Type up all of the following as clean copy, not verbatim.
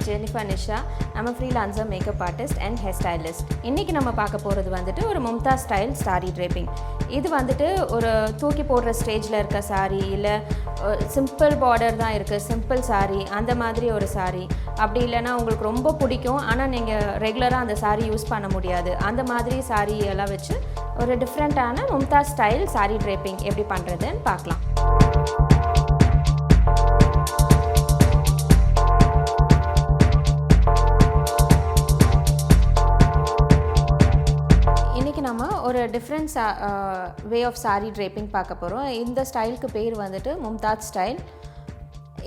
Jennifer Nisha. I'm a freelancer makeup artist and hairstylist. இன்னைக்கு நம்ம பார்க்க போறது வந்துட்டு ஒரு மும்தாஸ் ஸ்டைல் saree draping. இது வந்துட்டு ஒரு தூக்கி போடுற ஸ்டேஜ்ல இருக்க saree இல்ல சிம்பிள் பார்டர் தான் இருக்கு சிம்பிள் saree அந்த மாதிரி ஒரு saree அப்படி இல்லனா உங்களுக்கு ரொம்ப பிடிக்கும் ஆனா நீங்க ரெகுலரா அந்த saree யூஸ் பண்ண முடியாது அந்த மாதிரி saree எல்லாம் வச்சு ஒரு டிஃபரண்டான மும்தாஸ் ஸ்டைல் saree draping எப்படி பண்றதுன்னு பார்க்கலாம். நம்ம ஒரு different way of saree draping பார்க்க போகிறோம். இந்த ஸ்டைலுக்கு பேர் வந்துட்டு மும்தாஸ் ஸ்டைல்.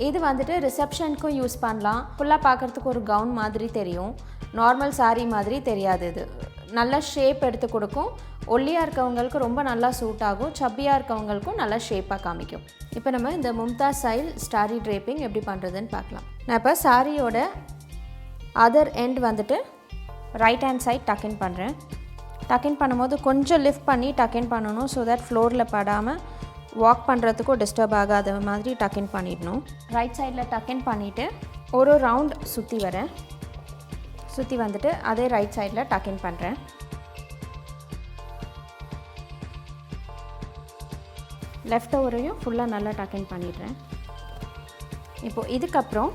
இது வந்துட்டு ரிசப்ஷனுக்கும் யூஸ் பண்ணலாம். ஃபுல்லாக பார்க்குறதுக்கு ஒரு கவுன் மாதிரி தெரியும், நார்மல் saree மாதிரி தெரியாது. இது நல்ல ஷேப் எடுத்து கொடுக்கும். ஒல்லியாக இருக்கவங்களுக்கு ரொம்ப நல்லா சூட் ஆகும், சப்பியாக இருக்கவங்களுக்கும் நல்லா ஷேப்பாக காமிக்கும். இப்போ நம்ம இந்த மும்தாஸ் ஸ்டைல் saree draping எப்படி பண்ணுறதுன்னு பார்க்கலாம். நான் இப்போ சாரியோட அதர் எண்ட் வந்துட்டு ரைட் ஹேண்ட் சைட் டக்கின் பண்ணுறேன். டக்கின் பண்ணும்போது கொஞ்சம் லிஃப்ட் பண்ணி டக்கின் பண்ணணும், ஸோ தட் ஃப்ளோரில் படாமல் வாக் பண்ணுறதுக்கும் டிஸ்டர்ப் ஆகாத மாதிரி டக்கின் பண்ணிடணும். ரைட் சைடில் டக்கின் பண்ணிவிட்டு ஒரு ரவுண்ட் சுற்றி வரேன். சுற்றி வந்துட்டு அதே ரைட் சைடில் டக்கின் பண்ணுறேன். லெஃப்ட் ஓவரையும் ஃபுல்லாக நல்லா டக்கின் பண்ணிடுறேன். இப்போது இதுக்கப்புறம்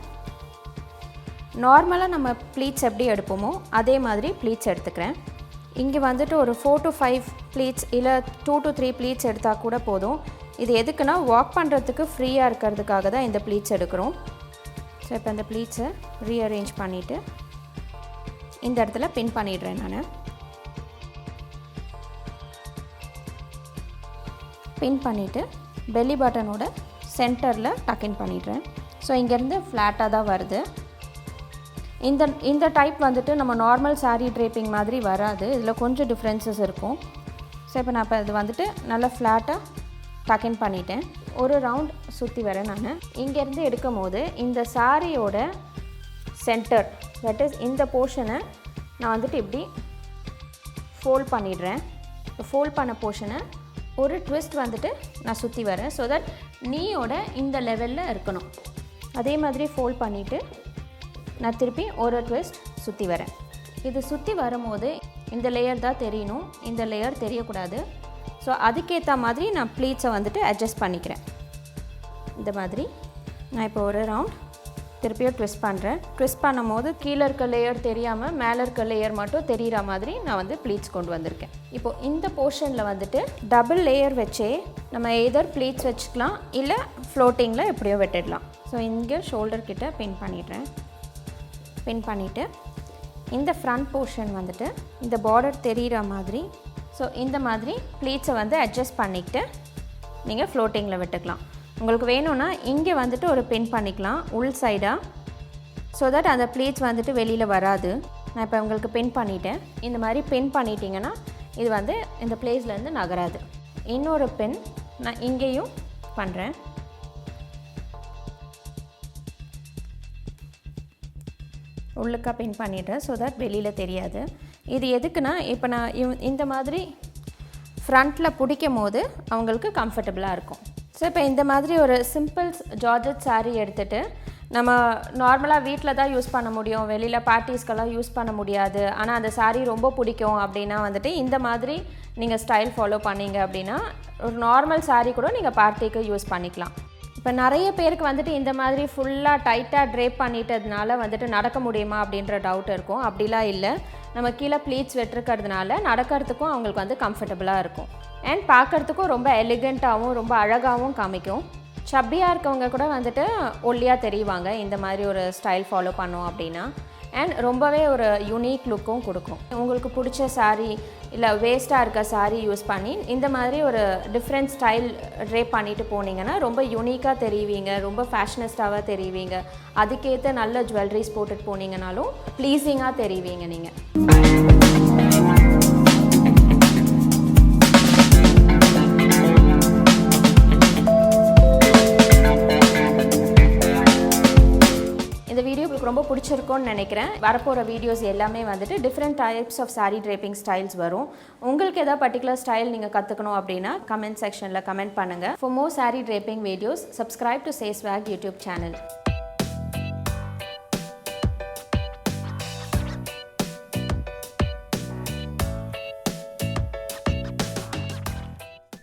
நார்மலாக நம்ம ப்ளீட்ஸ் எப்படி எடுப்போமோ அதே மாதிரி ப்ளீட்ஸ் எடுத்துக்கிறேன். இங்கே வந்துட்டு ஒரு 4 to 5 ப்ளீட்ஸ் இல்லை 2 to 3 ப்ளீட்ஸ் எடுத்தால் கூட போதும். இது எதுக்குன்னா வாக் பண்ணுறதுக்கு ஃப்ரீயாக இருக்கிறதுக்காக தான் இந்த ப்ளீட்ஸ் எடுக்கிறோம். ஸோ இப்போ இந்த ப்ளீட்ஸை ரீஅரேஞ்ச் பண்ணிவிட்டு இந்த இடத்துல பின் பண்ணிடுறேன். நான் பின் பண்ணிவிட்டு பெல்லி பட்டனோட சென்டரில் டக்கின் பண்ணிடுறேன். ஸோ இங்கேருந்து ஃப்ளாட்டாக தான் வருது. இந்த டைப் வந்துட்டு நம்ம நார்மல் saree draping மாதிரி வராது, இதில் கொஞ்சம் டிஃப்ரென்சஸ் இருக்கும். ஸோ இப்போ நான் இது வந்துட்டு நல்லா ஃப்ளாட்டாக டக்கின் பண்ணிட்டேன். ஒரு ரவுண்ட் சுற்றி வரேன். நான் இங்கேருந்து எடுக்கும் போது இந்த சாரியோட சென்டர் தட் இஸ் இந்த போர்ஷனை நான் வந்துட்டு இப்படி ஃபோல்ட் பண்ணிடுறேன். ஃபோல்ட் பண்ண போர்ஷனை ஒரு ட்விஸ்ட் வந்துட்டு நான் சுற்றி வரேன். ஸோ தட் நீயோட இந்த லெவலில் இருக்கணும். அதே மாதிரி ஃபோல்ட் பண்ணிவிட்டு நான் திருப்பி ஒரு ட்விஸ்ட் சுற்றி வரேன். இது சுற்றி வரும்போது இந்த லேயர் தான் தெரியணும், இந்த லேயர் தெரியக்கூடாது. ஸோ அதுக்கேற்ற மாதிரி நான் ப்ளீட்ஸை வந்துட்டு அட்ஜஸ்ட் பண்ணிக்கிறேன். இந்த மாதிரி நான் இப்போ ஒரு ரவுண்ட் திருப்பியும் ட்விஸ்ட் பண்ணுறேன். ட்விஸ்ட் பண்ணும் போது கீழே இருக்க லேயர் தெரியாமல் மேலே இருக்க லேயர் மட்டும் தெரிகிற மாதிரி நான் வந்து ப்ளீட்ஸ் கொண்டு வந்திருக்கேன். இப்போது இந்த போர்ஷனில் வந்துட்டு டபுள் லேயர் வச்சே நம்ம எதர் ப்ளீட்ஸ் வச்சுக்கலாம் இல்லை ஃப்ளோட்டிங்கில் எப்படியோ வெட்டிடலாம். ஸோ இங்கே ஷோல்டர் கிட்ட பின் பண்ணிடுறேன். பின் பண்ணிவிட்டு இந்த ஃப்ரண்ட் போர்ஷன் வந்துட்டு இந்த பார்டர் தெரிகிற மாதிரி ஸோ இந்த மாதிரி ப்ளீட்ஸை வந்து அட்ஜஸ்ட் பண்ணிக்கிட்டு நீங்கள் ஃப்ளோட்டிங்கில் விட்டுக்கலாம். உங்களுக்கு வேணும்னா இங்கே வந்துட்டு ஒரு பின் பண்ணிக்கலாம் உள் சைடாக, ஸோ தட் அந்த ப்ளீட்ஸ் வந்துட்டு வெளியில் வராது. நான் இப்போ உங்களுக்கு பின் பண்ணிட்டேன். இந்த மாதிரி பின் பண்ணிட்டீங்கன்னா இது வந்து இந்த பிளேஸ்லேருந்து நகராது. இன்னொரு பின் நான் இங்கேயும் பண்ணுறேன். உள்ளுக்கா பின் பண்ணிடுறேன் ஸோ தட் வெளியில் தெரியாது. இது எதுக்குன்னா இப்போ நான் இந்த மாதிரி ஃப்ரண்ட்டில் பிடிக்கும் போது அவங்களுக்கு கம்ஃபர்டபுளாக இருக்கும். ஸோ இப்போ இந்த மாதிரி ஒரு சிம்பிள் ஜார்ஜெட் saree எடுத்துகிட்டு நம்ம நார்மலாக வீட்டில் தான் யூஸ் பண்ண முடியும், வெளியில் பார்ட்டிஸ்க்கெல்லாம் யூஸ் பண்ண முடியாது. ஆனால் அந்த saree ரொம்ப பிடிக்கும் அப்படின்னா வந்துட்டு இந்த மாதிரி நீங்கள் ஸ்டைல் ஃபாலோ பண்ணிங்க அப்படின்னா ஒரு நார்மல் saree கூட நீங்கள் பார்ட்டிக்கு யூஸ் பண்ணிக்கலாம். இப்போ நிறைய பேருக்கு வந்துட்டு இந்த மாதிரி ஃபுல்லாக டைட்டாக ட்ரேப் பண்ணிட்டதுனால வந்துட்டு நடக்க முடியுமா அப்படின்ற டவுட் இருக்கும். அப்படிலாம் இல்லை, நம்ம கீழே ப்ளீட்ஸ் வெட்டிருக்கிறதுனால நடக்கிறதுக்கும் அவங்களுக்கு வந்து கம்ஃபர்டபுளாக இருக்கும். அண்ட் பார்க்குறதுக்கும் ரொம்ப எலிகண்ட்டாகவும் ரொம்ப அழகாகவும் காமிக்கும். சப்பியாக இருக்கவங்க கூட வந்துட்டு ஒல்லியாக தெரிவாங்க இந்த மாதிரி ஒரு ஸ்டைல் ஃபாலோ பண்ணோம் அப்படின்னா. அண்ட் ரொம்பவே ஒரு யூனிக் லுக்கும் கொடுக்கும். உங்களுக்கு பிடிச்ச saree இல்லை வேஸ்ட்டாக இருக்க saree யூஸ் பண்ணி இந்த மாதிரி ஒரு டிஃப்ரெண்ட் ஸ்டைல் ட்ரேப் பண்ணிட்டு போனீங்கன்னா ரொம்ப யூனிக்காக தெரிவிங்க, ரொம்ப ஃபேஷனிஸ்டாவாக தெரிவிங்க. அதுக்கேற்ற நல்ல ஜுவல்லரிஸ் போட்டுட்டு போனீங்கனாலும் ப்ளீஸிங்காக தெரிவிங்க நீங்கள். இந்த வீடியோ உங்களுக்கு ரொம்ப பிடிச்சிருக்கும்னு நினைக்கிறேன். வரப்போகிற வீடியோஸ் எல்லாமே வந்துட்டு different types of saree draping styles வரும். உங்களுக்கு ஏதாவது பர்டிகுலர் ஸ்டைல் நீங்கள் கற்றுக்கணும் அப்படின்னா கமெண்ட் செக்ஷனில் கமெண்ட் பண்ணுங்கள். For more saree draping videos, subscribe to Say Swag YouTube channel.